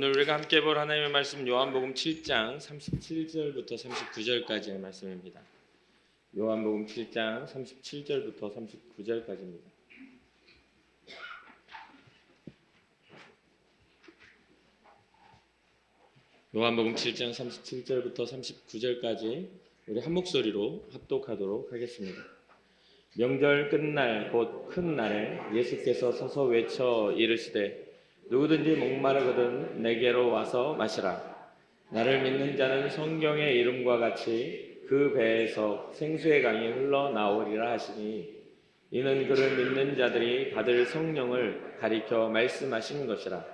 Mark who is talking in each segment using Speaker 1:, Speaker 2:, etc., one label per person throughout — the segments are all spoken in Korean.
Speaker 1: 오늘 우리가 함께 볼 하나님의 말씀 요한복음 7장 37절부터 39절까지의 말씀입니다. 요한복음 7장 37절부터 39절까지입니다. 요한복음 7장 37절부터 39절까지 우리 한 목소리로 합독하도록 하겠습니다. 명절 끝날 곧 큰 날에 예수께서 서서 외쳐 이르시되 누구든지 목마르거든 내게로 와서 마시라. 나를 믿는 자는 성경의 이름과 같이 그 배에서 생수의 강이 흘러나오리라 하시니 이는 그를 믿는 자들이 받을 성령을 가리켜 말씀하신 것이라.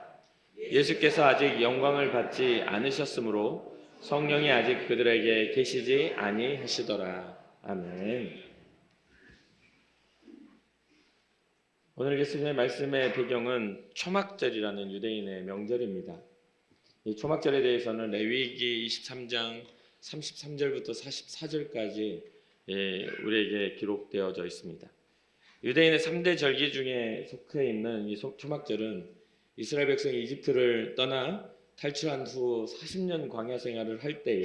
Speaker 1: 예수께서 아직 영광을 받지 않으셨으므로 성령이 아직 그들에게 계시지 아니하시더라. 아멘. 오늘 예수님의 말씀의 배경은 초막절이라는 유대인의 명절입니다. 이 초막절에 대해서는 레위기 23장 33절부터 44절까지 우리에게 기록되어져 있습니다. 유대인의 3대 절기 중에 속해 있는 이 초막절은 이스라엘 백성이 이집트를 떠나 탈출한 후 40년 광야 생활을 할 때에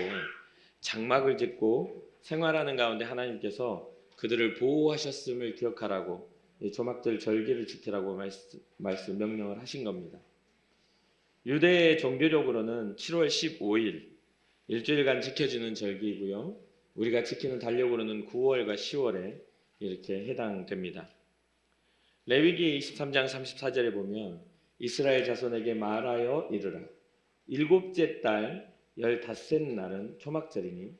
Speaker 1: 장막을 짓고 생활하는 가운데 하나님께서 그들을 보호하셨음을 기억하라고 이 초막절 절기를 지키라고 말씀 명령을 하신 겁니다. 유대 종교적으로는 7월 15일 일주일간 지켜지는 절기이고요. 우리가 지키는 달력으로는 9월과 10월에 이렇게 해당됩니다. 레위기 23장 34절에 보면 이스라엘 자손에게 말하여 이르라. 일곱째 달 15째 날은 초막절이니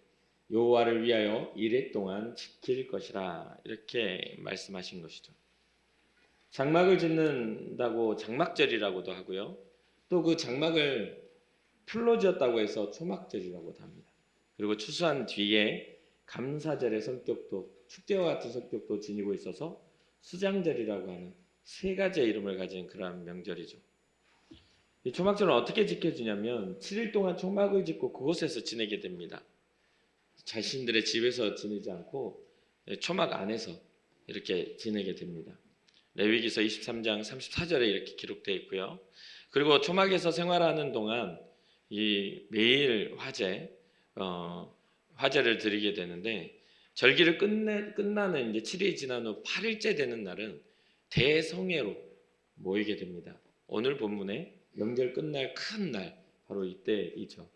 Speaker 1: 여호와를 위하여 이레 동안 지킬 것이라 이렇게 말씀하신 것이죠. 장막을 짓는다고 장막절이라고도 하고요. 또 그 장막을 풀로 지었다고 해서 초막절이라고도 합니다. 그리고 추수한 뒤에 감사절의 성격도 축제와 같은 성격도 지니고 있어서 수장절이라고 하는 세 가지의 이름을 가진 그러한 명절이죠. 이 초막절은 어떻게 지켜지냐면 7일 동안 초막을 짓고 그곳에서 지내게 됩니다. 자신들의 집에서 지내지 않고 초막 안에서 이렇게 지내게 됩니다. 레위기서 23장 34절에 이렇게 기록되어 있고요. 그리고 초막에서 생활하는 동안 이 매일 화제를 드리게 되는데 절기를 끝나는 이제 7일이 지난 후 8일째 되는 날은 대성회로 모이게 됩니다. 오늘 본문에 명절 끝날 큰 날 바로 이때이죠.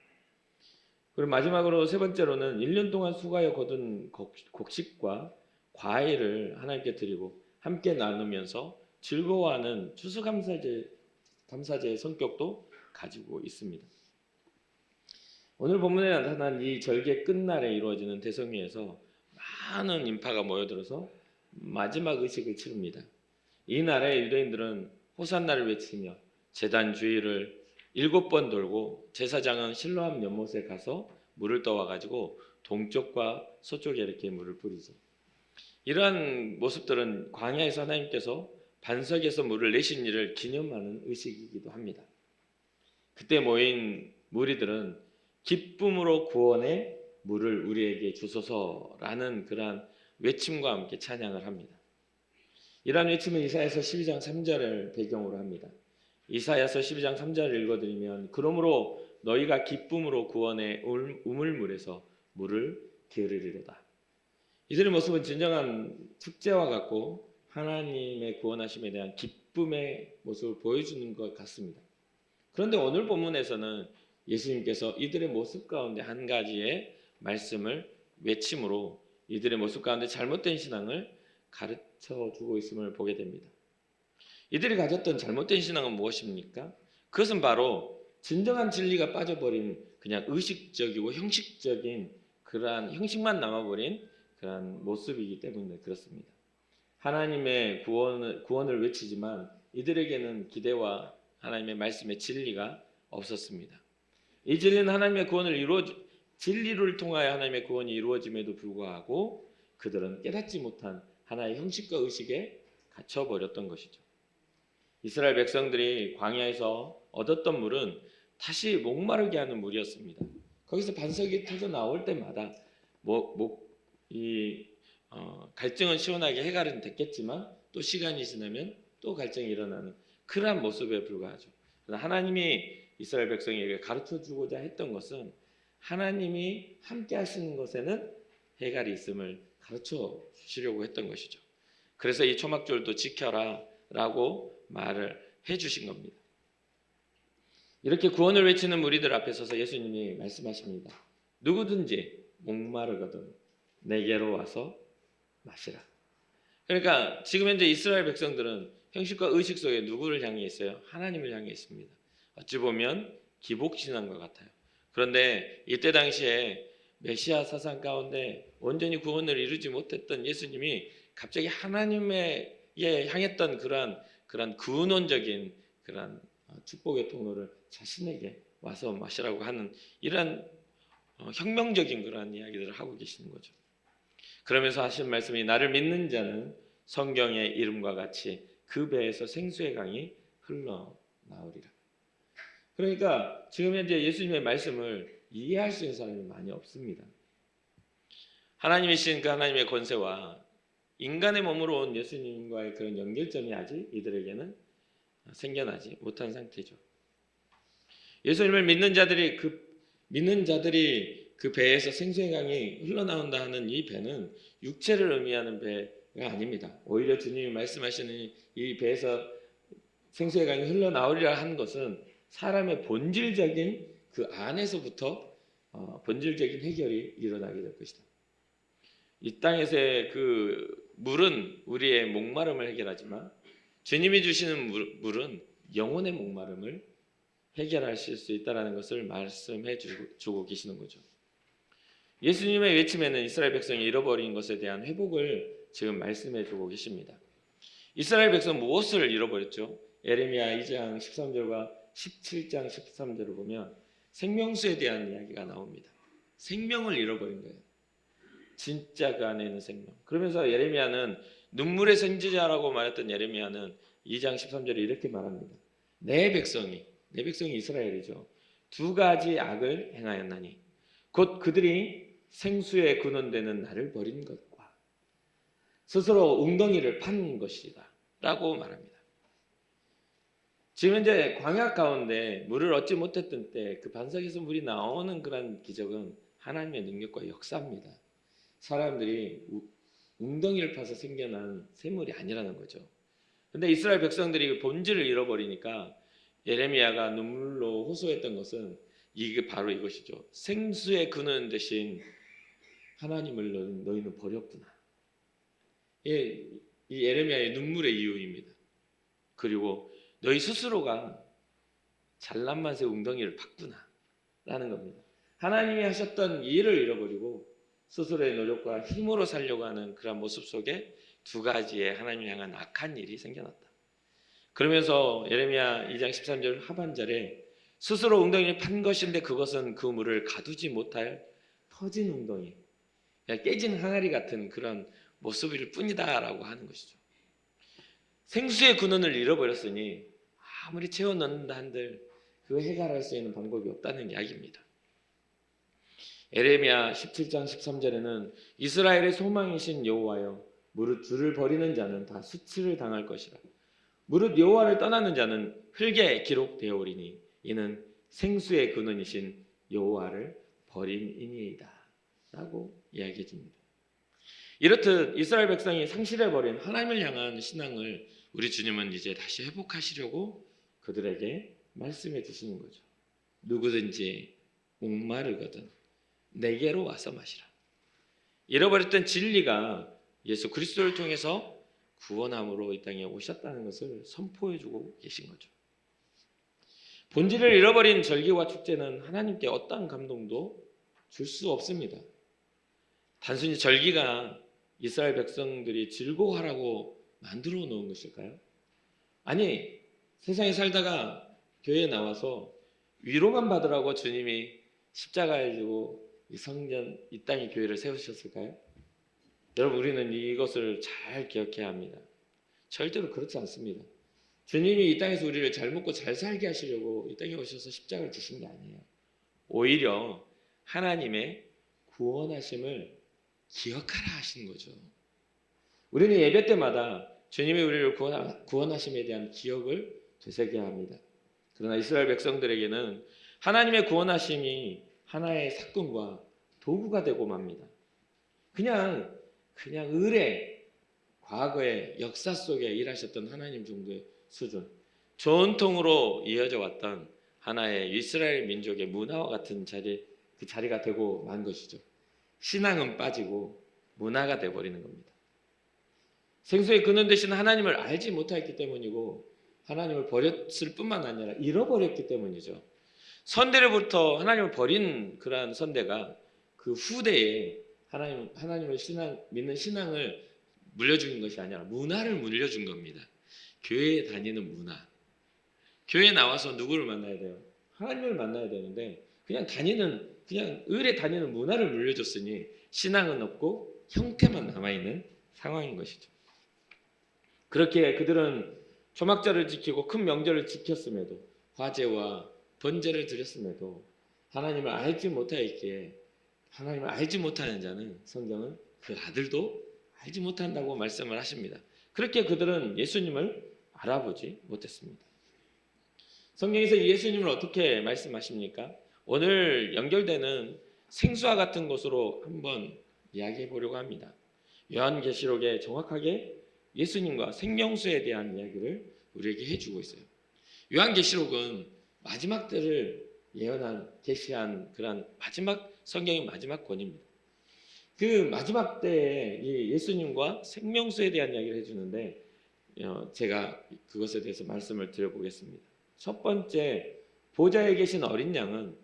Speaker 1: 그리고 마지막으로 세 번째로는 1년 동안 수고하여 거둔 곡식과 과일을 하나님께 드리고 함께 나누면서 즐거워하는 추수감사제의 성격도 가지고 있습니다. 오늘 본문에 나타난 이 절기의 끝날에 이루어지는 대성회에서 많은 인파가 모여들어서 마지막 의식을 치릅니다. 이 날에 유대인들은 호산나를 외치며 제단 주위를 7번 돌고 제사장은 실로암 연못에 가서 물을 떠와가지고 동쪽과 서쪽에 이렇게 물을 뿌리죠. 이러한 모습들은 광야에서 하나님께서 반석에서 물을 내신 일을 기념하는 의식이기도 합니다. 그때 모인 무리들은 기쁨으로 구원의 물을 우리에게 주소서라는 그러한 외침과 함께 찬양을 합니다. 이러한 외침은 이사야서 12장 3절을 배경으로 합니다. 이사야서 12장 3절을 읽어드리면 그러므로 너희가 기쁨으로 구원의 우물물에서 물을 기울이리로다. 이들의 모습은 진정한 축제와 같고 하나님의 구원하심에 대한 기쁨의 모습을 보여주는 것 같습니다. 그런데 오늘 본문에서는 예수님께서 이들의 모습 가운데 한 가지의 말씀을 외침으로 이들의 모습 가운데 잘못된 신앙을 가르쳐주고 있음을 보게 됩니다. 이들이 가졌던 잘못된 신앙은 무엇입니까? 그것은 바로 진정한 진리가 빠져버린 그냥 의식적이고 형식적인 그러한 형식만 남아버린 그러한 모습이기 때문에 그렇습니다. 하나님의 구원을 외치지만 이들에게는 기대와 하나님의 말씀의 진리가 없었습니다. 이 진리는 하나님의 진리를 통하여 하나님의 구원이 이루어짐에도 불구하고 그들은 깨닫지 못한 하나의 형식과 의식에 갇혀버렸던 것이죠. 이스라엘 백성들이 광야에서 얻었던 물은 다시 목마르게 하는 물이었습니다. 거기서 반석이 터져 나올 때마다 갈증은 시원하게 해결은 됐겠지만 또 시간이 지나면 또 갈증이 일어나는 그러한 모습에 불과하죠. 하나님이 이스라엘 백성에게 가르쳐 주고자 했던 것은 하나님이 함께 하시는 것에는 해갈이 있음을 가르쳐 주시려고 했던 것이죠. 그래서 이 초막절도 지켜라 라고 말을 해 주신 겁니다. 이렇게 구원을 외치는 무리들 앞에 서서 예수님이 말씀하십니다. 누구든지 목마르거든 내게로 와서 마시라. 그러니까 지금 현재 이스라엘 백성들은 형식과 의식 속에 누구를 향해 있어요? 하나님을 향해 있습니다. 어찌 보면 기복신앙과 같아요. 그런데 이때 당시에 메시아 사상 가운데 온전히 구원을 이루지 못했던 예수님이 갑자기 하나님에 향했던 그러한 근원적인 그러한 축복의 통로를 자신에게 와서 마시라고 하는 이러한 혁명적인 그러한 이야기들을 하고 계시는 거죠. 그러면서 하신 말씀이 나를 믿는 자는 성경의 이름과 같이 그 배에서 생수의 강이 흘러나오리라. 그러니까 지금 현재 예수님의 말씀을 이해할 수 있는 사람이 많이 없습니다. 하나님이신 그 하나님의 권세와 인간의 몸으로 온 예수님과의 그런 연결점이 아직 이들에게는 생겨나지 못한 상태죠. 예수님을 믿는 자들이 그 배에서 생수의 강이 흘러나온다 하는 이 배는 육체를 의미하는 배가 아닙니다. 오히려 주님이 말씀하시는 이 배에서 생수의 강이 흘러나오리라 한 것은 사람의 본질적인 그 안에서부터 본질적인 해결이 일어나게 될 것이다. 이 땅에서의 그 물은 우리의 목마름을 해결하지만 주님이 주시는 물은 영혼의 목마름을 해결하실 수 있다는 것을 말씀해 주고 계시는 거죠. 예수님의 외침에는 이스라엘 백성이 잃어버린 것에 대한 회복을 지금 말씀해 주고 계십니다. 이스라엘 백성 무엇을 잃어버렸죠? 예레미야 2장 13절과 17장 13절을 보면 생명수에 대한 이야기가 나옵니다. 생명을 잃어버린 거예요. 진짜 그 안에 있는 생명. 그러면서 예레미야는 눈물의 선지자라고 말했던 예레미야는 2장 13절에 이렇게 말합니다. 내 백성이 이스라엘이죠. 두 가지 악을 행하였나니 곧 그들이 생수에 근원되는 나를 버린 것과 스스로 웅덩이를 판 것이다 라고 말합니다. 지금 현재 광야 가운데 물을 얻지 못했던 때 그 반석에서 물이 나오는 그런 기적은 하나님의 능력과 역사입니다. 사람들이 웅덩이를 파서 생겨난 샘물이 아니라는 거죠. 그런데 이스라엘 백성들이 본질을 잃어버리니까 예레미야가 눈물로 호소했던 것은 이게 바로 이것이죠. 생수의 근원 대신 하나님을 너희는 버렸구나. 이 예레미야의 눈물의 이유입니다. 그리고 너희 스스로가 잘난 맛의 웅덩이를 팠구나 라는 겁니다. 하나님이 하셨던 일을 잃어버리고 스스로의 노력과 힘으로 살려고 하는 그런 모습 속에 두 가지의 하나님을 향한 악한 일이 생겨났다. 그러면서 예레미야 2장 13절 하반절에 스스로 웅덩이를 판 것인데 그것은 그 물을 가두지 못할 터진 웅덩이, 깨진 항아리 같은 그런 모습일 뿐이다라고 하는 것이죠. 생수의 근원을 잃어버렸으니 아무리 채워 넣는다 한들 그 해결할 수 있는 방법이 없다는 이야기입니다. 예레미야 17장 13절에는 이스라엘의 소망이신 여호와여 무릇 주를 버리는 자는 다 수치를 당할 것이라. 무릇 여호와를 떠나는 자는 흙에 기록되어 오리니 이는 생수의 근원이신 여호와를 버림이니이다 라고 이야기해 줍니다. 이렇듯 이스라엘 백성이 상실해버린 하나님을 향한 신앙을 우리 주님은 이제 다시 회복하시려고 그들에게 말씀해 주시는 거죠. 누구든지 목마르거든 내게로 와서 마시라. 잃어버렸던 진리가 예수 그리스도를 통해서 구원함으로 이 땅에 오셨다는 것을 선포해 주고 계신 거죠. 본질을 잃어버린 절기와 축제는 하나님께 어떠한 감동도 줄 수 없습니다. 단순히 절기가 이스라엘 백성들이 즐거워하라고 만들어 놓은 것일까요? 아니, 세상에 살다가 교회에 나와서 위로만 받으라고 주님이 십자가에 지고 이 성전, 이 땅의 교회를 세우셨을까요? 여러분, 우리는 이것을 잘 기억해야 합니다. 절대로 그렇지 않습니다. 주님이 이 땅에서 우리를 잘 먹고 잘 살게 하시려고 이 땅에 오셔서 십자가를 지신 게 아니에요. 오히려 하나님의 구원하심을 기억하라 하신 거죠. 우리는 예배 때마다 주님이 우리를 구원하심에 대한 기억을 되새겨야 합니다. 그러나 이스라엘 백성들에게는 하나님의 구원하심이 하나의 사건과 도구가 되고 맙니다. 그냥 의뢰, 과거의 역사 속에 일하셨던 하나님 정도의 수준, 전통으로 이어져 왔던 하나의 이스라엘 민족의 문화와 같은 그 자리가 되고 만 것이죠. 신앙은 빠지고 문화가 되어버리는 겁니다. 생수의 근원 되신 하나님을 알지 못했기 때문이고 하나님을 버렸을 뿐만 아니라 잃어버렸기 때문이죠. 선대로부터 하나님을 버린 그러한 선대가 그 후대에 하나님을 믿는 신앙을 물려준 것이 아니라 문화를 물려준 겁니다. 교회에 다니는 문화. 교회에 나와서 누구를 만나야 돼요? 하나님을 만나야 되는데 그냥 의례 다니는 문화를 물려줬으니 신앙은 없고 형태만 남아있는 상황인 것이죠. 그렇게 그들은 초막절을 지키고 큰 명절을 지켰음에도 화제와 번제를 드렸음에도 하나님을 알지 못하였기에 하나님을 알지 못하는 자는 성경은 그 아들도 알지 못한다고 말씀을 하십니다. 그렇게 그들은 예수님을 알아보지 못했습니다. 성경에서 예수님을 어떻게 말씀하십니까? 오늘 연결되는 생수와 같은 것으로 한번 이야기해 보려고 합니다. 요한계시록에 정확하게 예수님과 생명수에 대한 이야기를 우리에게 해주고 있어요. 요한계시록은 마지막 때를 계시한 그런 성경의 마지막 권입니다. 그 마지막 때에 예수님과 생명수에 대한 이야기를 해주는데 제가 그것에 대해서 말씀을 드려보겠습니다. 첫 번째, 보좌에 계신 어린 양은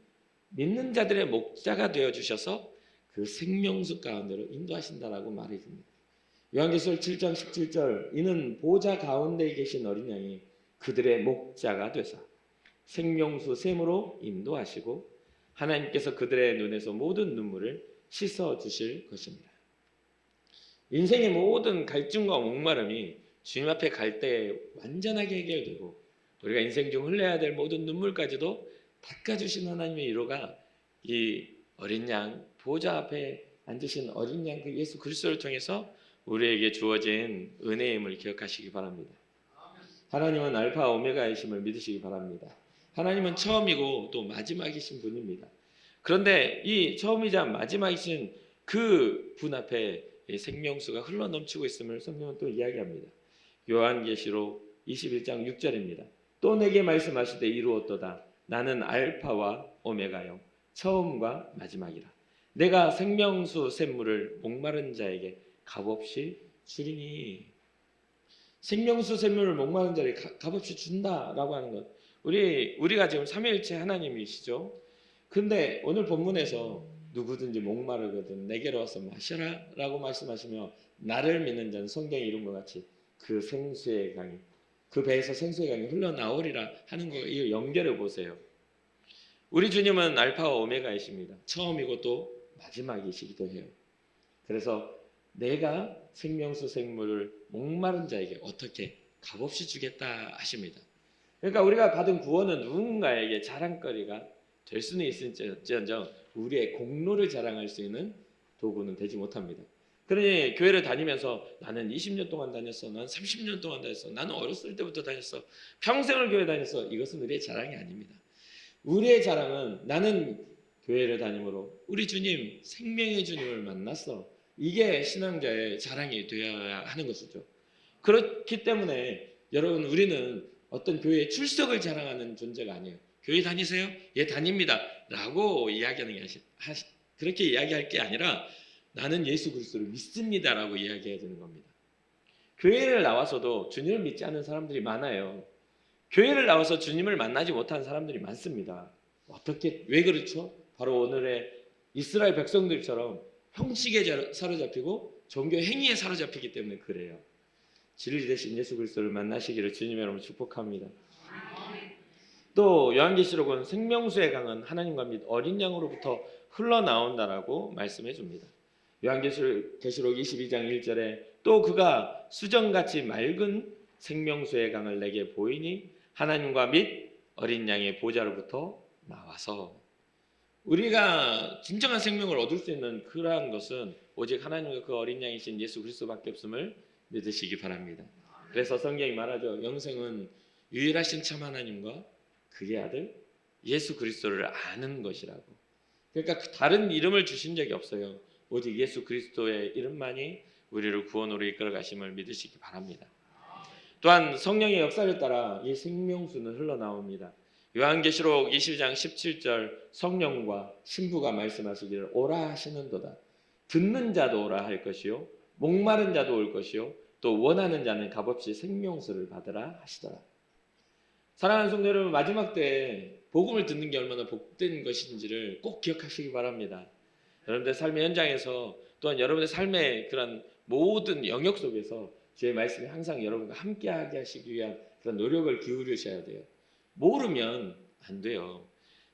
Speaker 1: 믿는 자들의 목자가 되어주셔서 그 생명수 가운데로 인도하신다라고 말해 줍니다. 요한계시록 7장 17절, 이는 보좌 가운데에 계신 어린 양이 그들의 목자가 되사 생명수 샘으로 인도하시고 하나님께서 그들의 눈에서 모든 눈물을 씻어 주실 것입니다. 인생의 모든 갈증과 목마름이 주님 앞에 갈 때 완전하게 해결되고 우리가 인생 중 흘려야 될 모든 눈물까지도 닦아주신 하나님의 위로가 이 어린 양, 보좌 앞에 앉으신 어린 양 그 예수 그리스도를 통해서 우리에게 주어진 은혜임을 기억하시기 바랍니다. 하나님은 알파 오메가이심을 믿으시기 바랍니다. 하나님은 처음이고 또 마지막이신 분입니다. 그런데 이 처음이자 마지막이신 그 분 앞에 생명수가 흘러넘치고 있음을 성경은 또 이야기합니다. 요한계시록 21장 6절입니다. 또 내게 말씀하시되 이루었도다. 나는 알파와 오메가요 처음과 마지막이라. 내가 생명수 샘물을 목마른 자에게 값없이 주리니. 생명수 샘물을 목마른 자에게 값없이 준다라고 하는 것. 우리가 지금 삼위일체 하나님이시죠. 근데 오늘 본문에서 누구든지 목마르거든 내게로 와서 마셔라 라고 말씀하시며 나를 믿는 자는 성경에 이룬 것 같이 그 생수의 강이 그 배에서 생수의 강이 흘러나오리라 하는 거 이 연결해 보세요. 우리 주님은 알파와 오메가이십니다. 처음이고 또 마지막이시기도 해요. 그래서 내가 생명수 생물을 목마른 자에게 어떻게 값없이 주겠다 하십니다. 그러니까 우리가 받은 구원은 누군가에게 자랑거리가 될 수는 있을지언정 우리의 공로를 자랑할 수 있는 도구는 되지 못합니다. 그러니 교회를 다니면서 나는 20년 동안 다녔어, 난 30년 동안 다녔어, 나는 어렸을 때부터 다녔어, 평생을 교회 다녔어. 이것은 우리의 자랑이 아닙니다. 우리의 자랑은 나는 교회를 다니므로 우리 주님, 생명의 주님을 만났어. 이게 신앙자의 자랑이 되어야 하는 것이죠. 그렇기 때문에 여러분 우리는 어떤 교회에 출석을 자랑하는 존재가 아니에요. 교회 다니세요? 예, 다닙니다. 라고 이야기하는 게 그렇게 이야기할 게 아니라 나는 예수 그리스도를 믿습니다 라고 이야기해야 되는 겁니다. 교회를 나와서도 주님을 믿지 않는 사람들이 많아요. 교회를 나와서 주님을 만나지 못하는 사람들이 많습니다. 왜 그렇죠? 바로 오늘의 이스라엘 백성들처럼 형식에 사로잡히고 종교 행위에 사로잡히기 때문에 그래요. 진리 되신 예수 그리스도를 만나시기를 주님의 이름으로 축복합니다. 또 요한계시록은 생명수의 강은 하나님과 및 어린 양으로부터 흘러나온다라고 말씀해 줍니다. 요한계시록 22장 1절에 또 그가 수정같이 맑은 생명수의 강을 내게 보이니 하나님과 및 어린 양의 보좌로부터 나와서. 우리가 진정한 생명을 얻을 수 있는 그러한 것은 오직 하나님과 그 어린 양이신 예수 그리스도밖에 없음을 믿으시기 바랍니다. 그래서 성경이 말하죠. 영생은 유일하신 참 하나님과 그의 아들 예수 그리스도를 아는 것이라고. 그러니까 다른 이름을 주신 적이 없어요. 오직 예수 그리스도의 이름만이 우리를 구원으로 이끌어 가심을 믿으시기 바랍니다. 또한 성령의 역사를 따라 이 생명수는 흘러나옵니다. 요한계시록 22장 17절 성령과 신부가 말씀하시기를 오라 하시는도다. 듣는 자도 오라 할 것이요 목마른 자도 올 것이요 또 원하는 자는 값없이 생명수를 받으라 하시더라. 사랑하는 성도 여러분, 마지막 때에 복음을 듣는 게 얼마나 복된 것인지를 꼭 기억하시기 바랍니다. 여러분들 삶의 현장에서 또한 여러분의 삶의 그런 모든 영역 속에서 주의 말씀이 항상 여러분과 함께하게 하시기 위한 그런 노력을 기울이셔야 돼요. 모르면 안 돼요.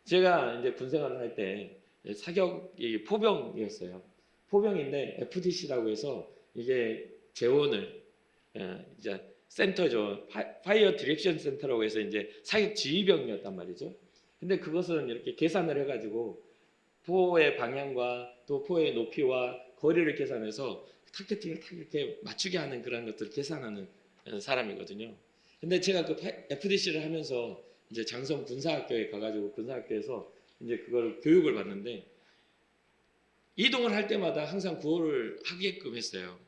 Speaker 1: 제가 이제 군생활을 할 때 사격이 포병이었어요. 포병인데 FDC라고 해서 이게 재원을 이제 센터죠. 파이어 디렉션 센터라고 해서 이제 사격 지휘병이었단 말이죠. 근데 그것은 이렇게 계산을 해가지고 포의 방향과 또 포의 높이와 거리를 계산해서 타겟팅을 딱 이렇게 맞추게 하는 그런 것들을 계산하는 사람이거든요. 근데 제가 그 FDC를 하면서 이제 장성 군사학교에 가가지고 군사학교에서 이제 그걸 교육을 받는데 이동을 할 때마다 항상 구호를 하게끔 했어요.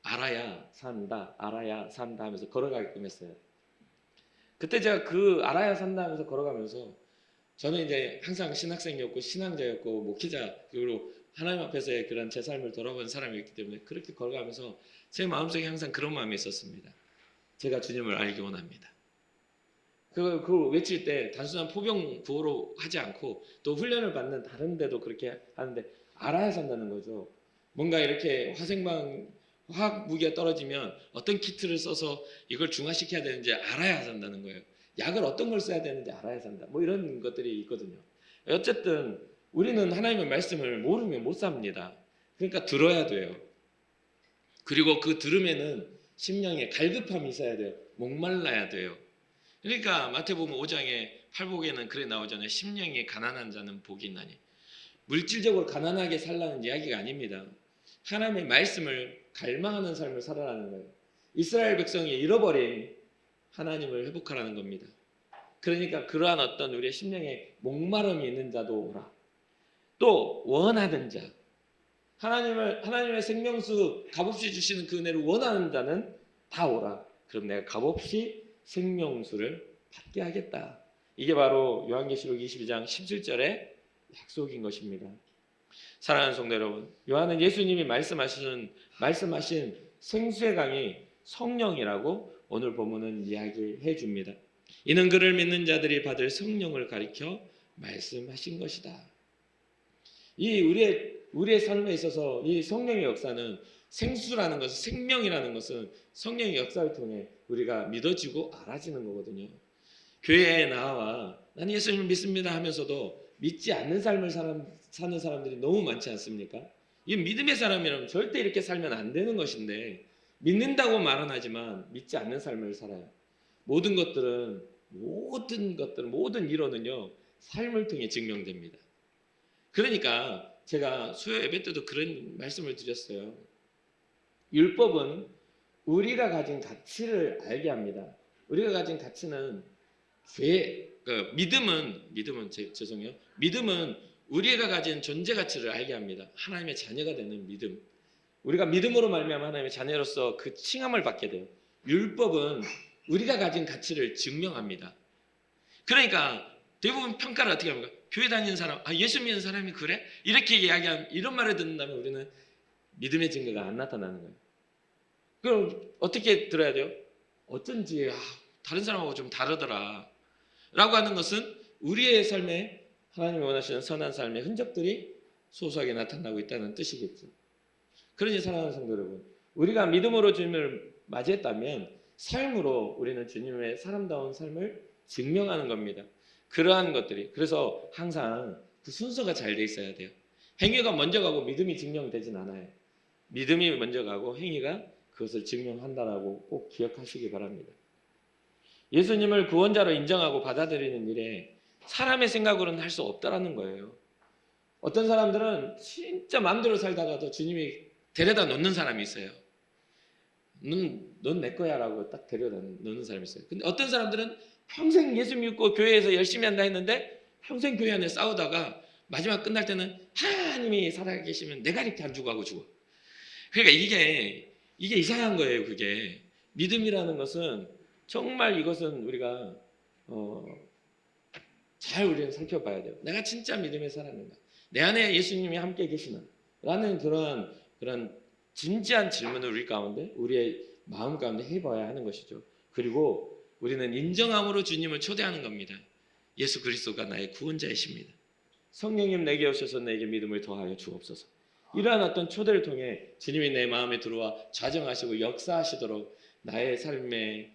Speaker 1: 알아야 산다, 알아야 산다 하면서 걸어가게끔 했어요. 그때 제가 그 알아야 산다 하면서 걸어가면서 저는 이제 항상 신학생이었고 신앙자였고 목회자 그리고 하나님 앞에서의 그런 제 삶을 돌아본 사람이었기 때문에 그렇게 걸어가면서 제 마음속에 항상 그런 마음이 있었습니다. 제가 주님을 알기 원합니다. 그걸 외칠 때 단순한 포병 구호로 하지 않고 또 훈련을 받는 다른 데도 그렇게 하는데 알아야 산다는 거죠. 뭔가 이렇게 화학 무기가 떨어지면 어떤 키트를 써서 이걸 중화시켜야 되는지 알아야 산다는 거예요. 약을 어떤 걸 써야 되는지 알아야 산다. 뭐 이런 것들이 있거든요. 어쨌든 우리는 하나님의 말씀을 모르면 못 삽니다. 그러니까 들어야 돼요. 그리고 그 들음에는 심령에 갈급함이 있어야 돼요. 목말라야 돼요. 그러니까 마태복음 5장에 팔복에는 그래 나오잖아요. 심령이 가난한 자는 복이 있나니. 물질적으로 가난하게 살라는 이야기가 아닙니다. 하나님의 말씀을 갈망하는 삶을 살아라는 거예요. 이스라엘 백성이 잃어버린 하나님을 회복하라는 겁니다. 그러니까 그러한 어떤 우리의 심령에 목마름이 있는 자도 오라. 또 원하는 자, 하나님의 생명수 값없이 주시는 그 은혜를 원하는 자는 다 오라. 그럼 내가 값없이 생명수를 받게 하겠다. 이게 바로 요한계시록 22장 17절의 약속인 것입니다. 사랑하는 성도 여러분, 요한은 예수님이 말씀하신 생수의 강이 성령이라고 오늘 본문은 이야기해 줍니다. 이는 그를 믿는 자들이 받을 성령을 가리켜 말씀하신 것이다. 이 우리의 삶에 있어서 이 성령의 역사는 생수라는 것은 생명이라는 것은 성령의 역사를 통해 우리가 믿어지고 알아지는 거거든요. 교회에 나와 나는 예수님을 믿습니다 하면서도 믿지 않는 삶을 사는 사람들이 너무 많지 않습니까? 이 믿음의 사람이라면 절대 이렇게 살면 안 되는 것인데 믿는다고 말은 하지만 믿지 않는 삶을 살아요. 모든 이론은요 삶을 통해 증명됩니다. 그러니까 제가 수요 예배 때도 그런 말씀을 드렸어요. 율법은 우리가 가진 가치를 알게 합니다. 우리가 가진 가치는 믿음은 우리가 가진 존재 가치를 알게 합니다. 하나님의 자녀가 되는 믿음. 우리가 믿음으로 말미암아 하나님의 자녀로서 그 칭함을 받게 돼요. 율법은 우리가 가진 가치를 증명합니다. 그러니까 대부분 평가를 어떻게 합니까? 교회 다니는 사람, 예수 믿는 사람이 그래? 이렇게 이야기하면 이런 말을 듣는다면 우리는 믿음의 증거가 안 나타나는 거예요. 그럼 어떻게 들어야 돼요? 어쩐지 다른 사람하고 좀 다르더라 라고 하는 것은 우리의 삶에 하나님이 원하시는 선한 삶의 흔적들이 소소하게 나타나고 있다는 뜻이겠죠. 그러니 사랑하는 성도 여러분, 우리가 믿음으로 주님을 맞이했다면 삶으로 우리는 주님의 사람다운 삶을 증명하는 겁니다. 그러한 것들이 그래서 항상 그 순서가 잘 돼 있어야 돼요. 행위가 먼저 가고 믿음이 증명되진 않아요. 믿음이 먼저 가고 행위가 그것을 증명한다라고 꼭 기억하시기 바랍니다. 예수님을 구원자로 인정하고 받아들이는 일에 사람의 생각으로는 할 수 없다라는 거예요. 어떤 사람들은 진짜 마음대로 살다가도 주님이 데려다 놓는 사람이 있어요. 넌 내 거야 라고 딱 데려다 놓는 사람이 있어요. 근데 어떤 사람들은 평생 예수 믿고 교회에서 열심히 한다 했는데 평생 교회 안에 싸우다가 마지막 끝날 때는 하나님이 살아계시면 내가 이렇게 안 죽어하고 죽어. 그러니까 이게 이상한 거예요. 그게 믿음이라는 것은 정말 이것은 우리가 잘 우리는 살펴봐야 돼요. 내가 진짜 믿음에 살았는가? 내 안에 예수님이 함께 계시나? 라는 그런 진지한 질문을 우리 가운데, 우리의 마음 가운데 해봐야 하는 것이죠. 그리고 우리는 인정함으로 주님을 초대하는 겁니다. 예수 그리스도가 나의 구원자이십니다. 성령님 내게 오셔서 내게 믿음을 더하여 주옵소서. 이러한 어떤 초대를 통해 주님이 내 마음에 들어와 좌정하시고 역사하시도록 나의 삶의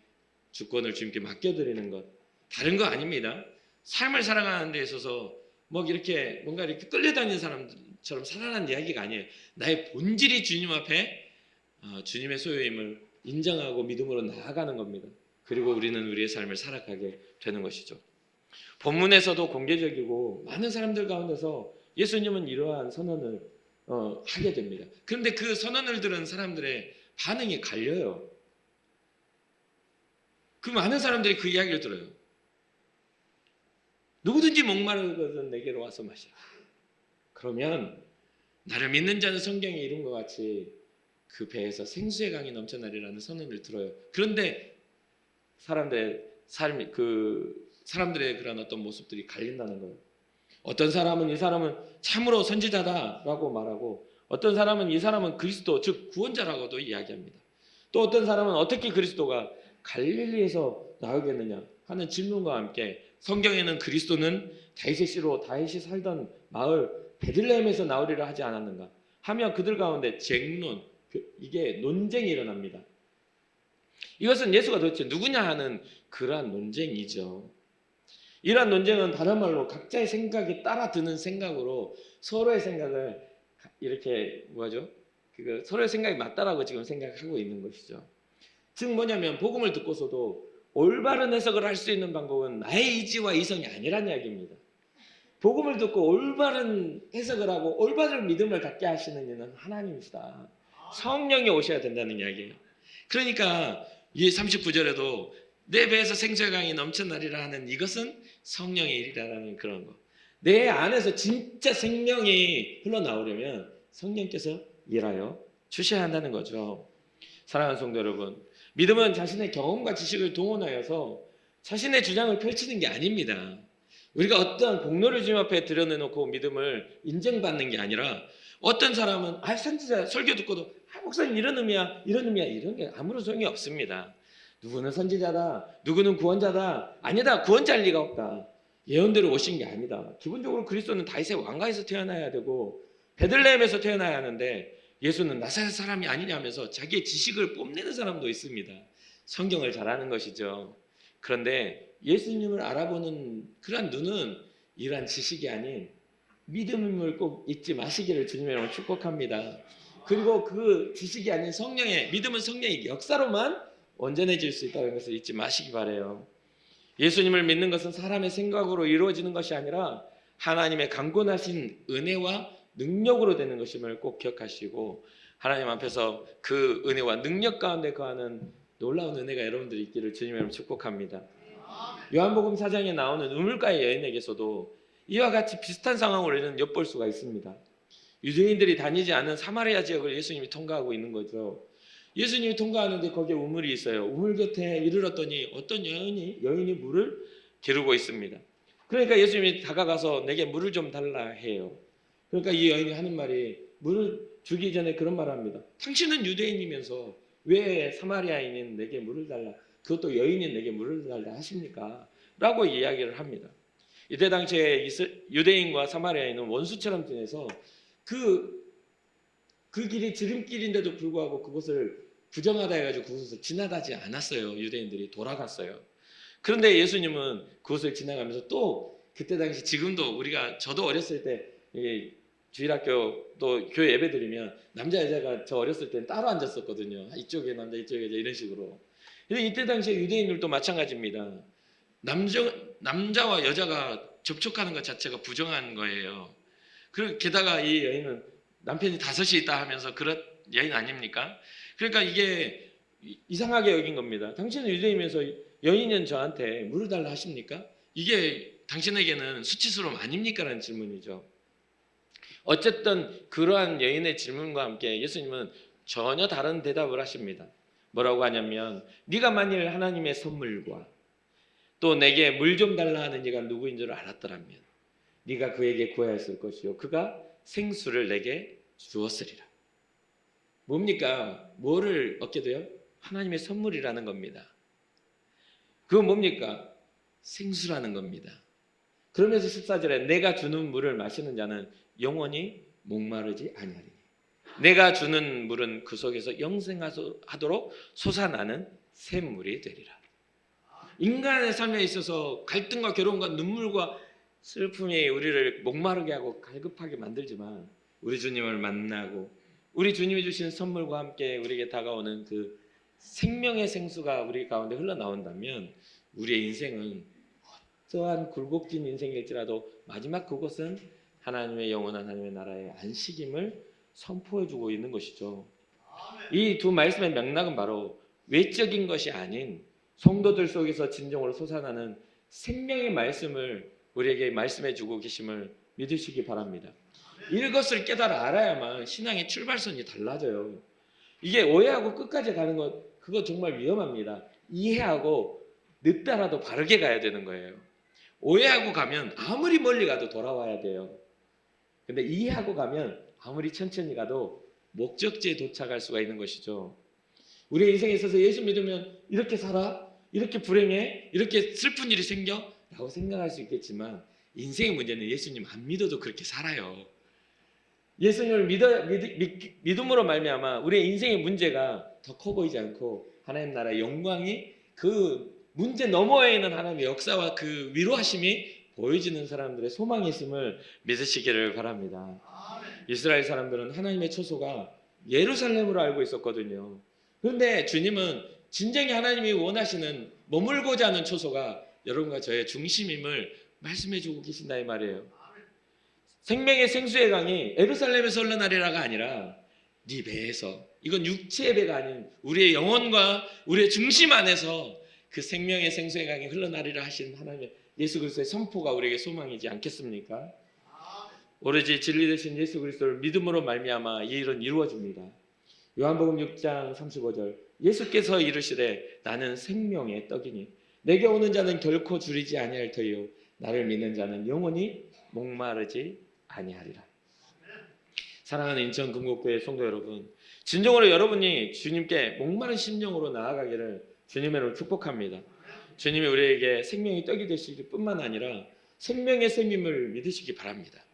Speaker 1: 주권을 주님께 맡겨드리는 것, 다른 거 아닙니다. 삶을 살아가는 데 있어서 뭔가 이렇게 끌려다니는 사람처럼 살아가는 이야기가 아니에요. 나의 본질이 주님 앞에 주님의 소유임을 인정하고 믿음으로 나아가는 겁니다. 그리고 우리는 우리의 삶을 살아가게 되는 것이죠. 본문에서도 공개적이고 많은 사람들 가운데서 예수님은 이러한 선언을 하게 됩니다. 그런데 그 선언을 들은 사람들의 반응이 갈려요. 그 많은 사람들이 그 이야기를 들어요. 누구든지 목마르거든 내게로 와서 마시라. 그러면 나를 믿는 자는 성경에 이룬 것 같이 그 배에서 생수의 강이 넘쳐나리라는 선언을 들어요. 그런데 사람들의 삶이 사람들의 그런 어떤 모습들이 갈린다는 거예요. 어떤 사람은 이 사람은 참으로 선지자다라고 말하고, 어떤 사람은 이 사람은 그리스도 즉 구원자라고도 이야기합니다. 또 어떤 사람은 어떻게 그리스도가 갈릴리에서 나오겠느냐 하는 질문과 함께 성경에는 그리스도는 다윗의 씨로 다윗이 살던 마을 베들레헴에서 나오리라 하지 않았는가 하며 그들 가운데 쟁론, 이게 논쟁이 일어납니다. 이것은 예수가 도대체 누구냐 하는 그러한 논쟁이죠. 이러한 논쟁은 다른 말로 각자의 생각에 따라 드는 생각으로 서로의 생각을 이렇게 서로의 생각이 맞다라고 지금 생각하고 있는 것이죠. 즉 뭐냐면 복음을 듣고서도 올바른 해석을 할 수 있는 방법은 나의 의지와 이성이 아니란 이야기입니다. 복음을 듣고 올바른 해석을 하고 올바른 믿음을 갖게 하시는 이는 하나님이시다. 성령이 오셔야 된다는 이야기예요. 그러니까 이 39절에도 내 배에서 생수의 강이 넘쳐나리라 하는 이것은 성령의 일이라는 그런 거. 내 안에서 진짜 생명이 흘러나오려면 성령께서 일하여 주셔야 한다는 거죠. 사랑하는 성도 여러분, 믿음은 자신의 경험과 지식을 동원하여서 자신의 주장을 펼치는 게 아닙니다. 우리가 어떤 공로를 주님 앞에 들여내놓고 믿음을 인정받는 게 아니라, 어떤 사람은 선지자 설교 듣고도 목사님 이런 의미야 이런 게 아무런 소용이 없습니다. 누구는 선지자다, 누구는 구원자다, 아니다, 구원자일 리가 없다, 예언대로 오신 게 아니다. 기본적으로 그리스도는 다윗의 왕가에서 태어나야 되고 베들레헴에서 태어나야 하는데 예수는 나사렛 사람이 아니냐면서 자기의 지식을 뽐내는 사람도 있습니다. 성경을 잘 아는 것이죠. 그런데 예수님을 알아보는 그런 눈은 이러한 지식이 아닌 믿음을 꼭 잊지 마시기를 주님의 이름으로 축복합니다. 그리고 그 지식이 아닌 믿음은 성령의 역사로만 온전해질 수 있다는 것을 잊지 마시기 바라요. 예수님을 믿는 것은 사람의 생각으로 이루어지는 것이 아니라 하나님의 강권하신 은혜와 능력으로 되는 것임을 꼭 기억하시고, 하나님 앞에서 그 은혜와 능력 가운데 거하는 놀라운 은혜가 여러분들이 있기를 주님의 이름으로 축복합니다. 요한복음 4장에 나오는 우물가의 여인에게서도 이와 같이 비슷한 상황을 우리는 엿볼 수가 있습니다. 유대인들이 다니지 않는 사마리아 지역을 예수님이 통과하고 있는 거죠. 예수님이 통과하는데 거기에 우물이 있어요. 우물 곁에 이르렀더니 어떤 여인이 물을 기르고 있습니다. 그러니까 예수님이 다가가서 내게 물을 좀 달라 해요. 그러니까 이 여인이 하는 말이, 물을 주기 전에 그런 말을 합니다. 당신은 유대인이면서 왜 사마리아인인 내게 물을 달라, 그것도 여인인 내게 물을 달라 하십니까? 라고 이야기를 합니다. 이때 당시에 유대인과 사마리아인은 원수처럼 지내서 그 길이 지름길인데도 불구하고 그곳을 부정하다 해가지고 그곳을 지나가지 않았어요. 유대인들이 돌아갔어요. 그런데 예수님은 그곳을 지나가면서 또 그때 당시, 지금도 저도 어렸을 때 주일학교 또 교회 예배 드리면 남자 여자가 저 어렸을 때는 따로 앉았었거든요. 이쪽에 남자 이쪽에 여자 이런 식으로. 근데 이때 당시에 유대인들도 마찬가지입니다. 남자와 여자가 접촉하는 것 자체가 부정한 거예요. 그리고 게다가 이 여인은 남편이 5이 있다 하면서 그런 여인 아닙니까? 그러니까 이게 이상하게 여긴 겁니다. 당신은 유대인이면서 여인은 저한테 물을 달라 하십니까? 이게 당신에게는 수치스러움 아닙니까? 라는 질문이죠. 어쨌든 그러한 여인의 질문과 함께 예수님은 전혀 다른 대답을 하십니다. 뭐라고 하냐면 네가 만일 하나님의 선물과 또 내게 물 좀 달라 하는 이가 누구인 줄 알았더라면 네가 그에게 구하였을 것이요 그가 생수를 내게 주었으리라. 뭡니까? 뭐를 얻게 돼요? 하나님의 선물이라는 겁니다. 그건 뭡니까? 생수라는 겁니다. 그러면서 14절에 내가 주는 물을 마시는 자는 영원히 목마르지 아니하리니 내가 주는 물은 그 속에서 영생하도록 솟아나는 샘물이 되리라. 인간의 삶에 있어서 갈등과 괴로움과 눈물과 슬픔이 우리를 목마르게 하고 갈급하게 만들지만 우리 주님을 만나고 우리 주님이 주신 선물과 함께 우리에게 다가오는 그 생명의 생수가 우리 가운데 흘러나온다면 우리의 인생은 어떠한 굴곡진 인생일지라도 마지막 그곳은 하나님의 영원한 하나님의 나라의 안식임을 선포해주고 있는 것이죠. 이 두 말씀의 맥락은 바로 외적인 것이 아닌 성도들 속에서 진정으로 솟아나는 생명의 말씀을 우리에게 말씀해주고 계심을 믿으시기 바랍니다. 이것을 깨달아 알아야만 신앙의 출발선이 달라져요. 이게 오해하고 끝까지 가는 것 그거 정말 위험합니다. 이해하고 늦더라도 바르게 가야 되는 거예요. 오해하고 가면 아무리 멀리 가도 돌아와야 돼요. 근데 이해하고 가면 아무리 천천히 가도 목적지에 도착할 수가 있는 것이죠. 우리의 인생에 있어서 예수 믿으면 이렇게 살아? 이렇게 불행해? 이렇게 슬픈 일이 생겨? 라고 생각할 수 있겠지만 인생의 문제는 예수님 안 믿어도 그렇게 살아요. 예수님을 믿음으로 말미암아 우리의 인생의 문제가 더 커 보이지 않고 하나님 나라의 영광이 그 문제 너머에 있는 하나님의 역사와 그 위로하심이 보여지는 사람들의 소망이 있음을 믿으시기를 바랍니다. 이스라엘 사람들은 하나님의 초소가 예루살렘으로 알고 있었거든요. 그런데 주님은 진정히 하나님이 원하시는 머물고자 하는 초소가 여러분과 저의 중심임을 말씀해 주고 계신다 이 말이에요. 생명의 생수의 강이 예루살렘에서 흘러나리라가 아니라 네 배에서, 이건 육체의 배가 아닌 우리의 영혼과 우리의 중심 안에서 그 생명의 생수의 강이 흘러나리라 하신 하나님의 예수 그리스도의 선포가 우리에게 소망이지 않겠습니까? 오로지 진리 되신 예수 그리스도를 믿음으로 말미암아 이 일은 이루어집니다. 요한복음 6장 35절 예수께서 이르시되 나는 생명의 떡이니 내게 오는 자는 결코 줄이지 아니할 터이요 나를 믿는 자는 영원히 목마르지 아니하리라. 사랑하는 인천 금곡교회 성도 여러분, 진정으로 여러분이 주님께 목마른 심령으로 나아가기를 주님의 이름으로 축복합니다. 주님이 우리에게 생명의 떡이 되시길 뿐만 아니라 생명의 샘임을 믿으시기 바랍니다.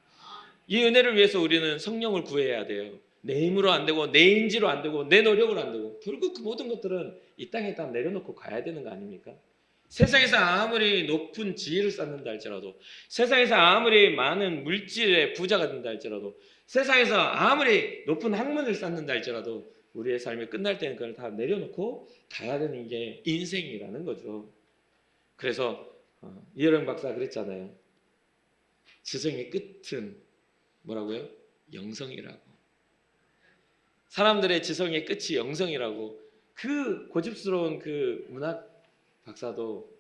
Speaker 1: 이 은혜를 위해서 우리는 성령을 구해야 돼요. 내 힘으로 안 되고 내 인지로 안 되고 내 노력으로 안 되고 결국 그 모든 것들은 이 땅에다 내려놓고 가야 되는 거 아닙니까? 세상에서 아무리 높은 지위를 쌓는다 할지라도, 세상에서 아무리 많은 물질의 부자가 된다 할지라도, 세상에서 아무리 높은 학문을 쌓는다 할지라도 우리의 삶이 끝날 때는 그걸 다 내려놓고 가야 되는 게 인생이라는 거죠. 그래서 이혜령 박사가 그랬잖아요. 지성의 끝은 뭐라고요? 영성이라고. 사람들의 지성의 끝이 영성이라고. 그 고집스러운 그 문학 박사도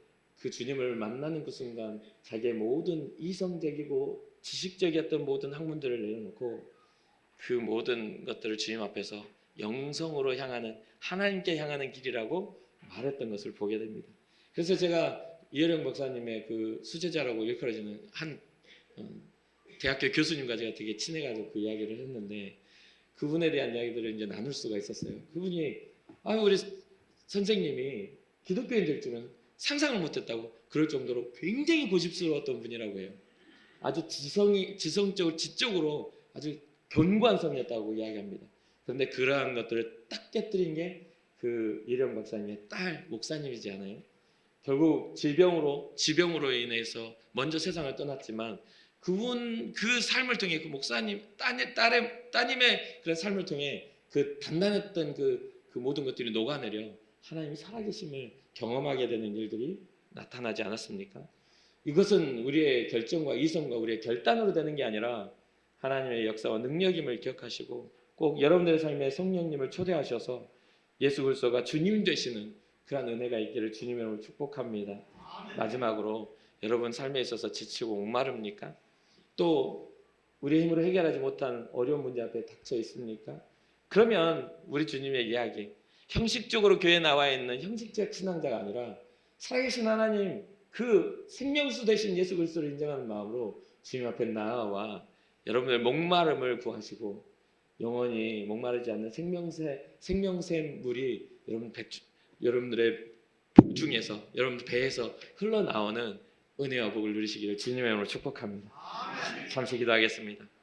Speaker 1: 그 주님을 만나는 그 순간 자기의 모든 이성적이고 지식적이었던 모든 학문들을 내려놓고 그 모든 것들을 주님 앞에서 영성으로 향하는, 하나님께 향하는 길이라고 말했던 것을 보게 됩니다. 그래서 제가 이혜령 박사님의 그 수제자라고 일컬어지는 한 대학교 교수님과 제가 되게 친해가지고 그 이야기를 했는데 그분에 대한 이야기들을 이제 나눌 수가 있었어요. 그분이 우리 선생님이 기독교인 될 줄은 상상을 못했다고, 그럴 정도로 굉장히 고집스러웠던 분이라고 해요. 아주 지성적으로 지적으로 아주 견고한 성이었다고 이야기합니다. 그런데 그러한 것들을 딱 깨뜨린 게 그 이혜령 박사님의 딸 목사님이지 않아요? 결국 지병으로 인해서 먼저 세상을 떠났지만 그분 그 삶을 통해 그 목사님 따님의 그런 삶을 통해 그 단단했던 그 모든 것들이 녹아내려 하나님이 살아계심을 경험하게 되는 일들이 나타나지 않았습니까? 이것은 우리의 결정과 이성과 우리의 결단으로 되는 게 아니라 하나님의 역사와 능력임을 기억하시고 꼭 여러분들의 삶에 성령님을 초대하셔서 예수 그리스도가 주님 되시는 그런 은혜가 있기를 주님의 이름으로 축복합니다. 마지막으로 여러분 삶에 있어서 지치고 목마릅니까? 또 우리 힘으로 해결하지 못한 어려운 문제 앞에 닥쳐 있습니까? 그러면 우리 주님의 이야기, 형식적으로 교회에 나와 있는 형식적 신앙자가 아니라 살아계신 하나님 그 생명수 되신 예수 그리스도를 인정하는 마음으로 주님 앞에 나아와 여러분의 목마름을 구하시고 영원히 목마르지 않는 생명샘 물이 여러분들의 복 중에서 여러분 배에서 흘러나오는 은혜와 복을 누리시기를 주님의 이름으로 축복합니다. 잠시 기도하겠습니다.